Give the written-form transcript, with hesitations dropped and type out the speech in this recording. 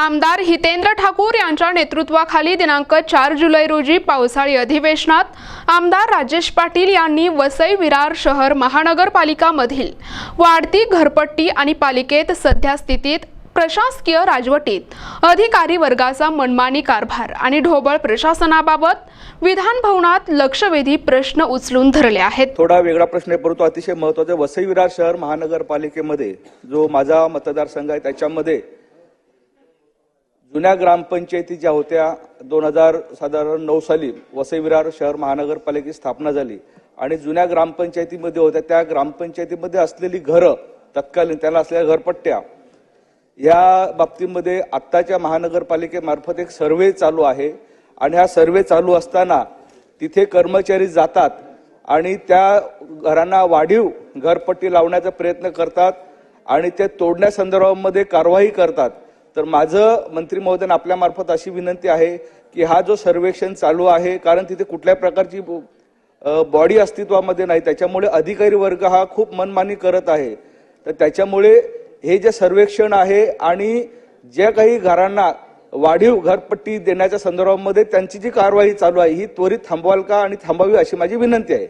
आमदार हितेंद्र ठाकूर यांच्या नेतृत्वाखाली दिनांक 4 जुलै रोजी पावसाळी अधिवेशनात आमदार राजेश पाटील यांनी वसई विरार शहर महानगरपालिका मधील वाढती घरपट्टी आणि पालिकेत सध्या स्थितीत प्रशासकीय राजवटीत अधिकारी वर्गाचा मनमानी कारभार आणि ढोबळ प्रशासनाबाबत विधान भवनात लक्षवेधी प्रश्न उचलून धरले आहेत। थोडा वेगळा प्रश्न आहे, परंतु अतिशय महत्त्वाचा। वसई विरार शहर महानगरपालिकेमध्ये जो माझा मतदारसंघ आहे त्याच्यामध्ये जुन्या ग्रामपंचायती ज्या होत्या 2009 साली वसई विरार शहर महानगरपालिकेची स्थापना झाली आणि जुन्या ग्रामपंचायतीमध्ये होत्या त्या ग्रामपंचायतीमध्ये असलेली घरं तत्कालीन त्याला असलेल्या घरपट्ट्या या बाबतीमध्ये आत्ताच्या महानगरपालिकेमार्फत एक सर्वे चालू आहे आणि हा सर्वे चालू असताना तिथे कर्मचारी जातात आणि त्या घरांना वाढीव घरपट्टी लावण्याचा प्रयत्न करतात आणि ते तोडण्यासंदर्भामध्ये कारवाई करतात। तर माझं मंत्री महोदयांना आपल्या मार्फत अशी विनंती आहे की हा जो सर्वेक्षण चालू आहे, कारण तिथे कुठल्या प्रकारची बॉडी अस्तित्वामध्ये नाही, त्याच्यामुळे अधिकारी वर्ग हा खूप मनमानी करत आहे। तर त्याच्यामुळे हे जे सर्वेक्षण आहे आणि ज्या काही घरांना वाढीव घरपट्टी देण्याच्या संदर्भामध्ये त्यांची जी कारवाई चालू आहे ही त्वरित थांबवाल का आणि थांबावी अशी माझी विनंती आहे।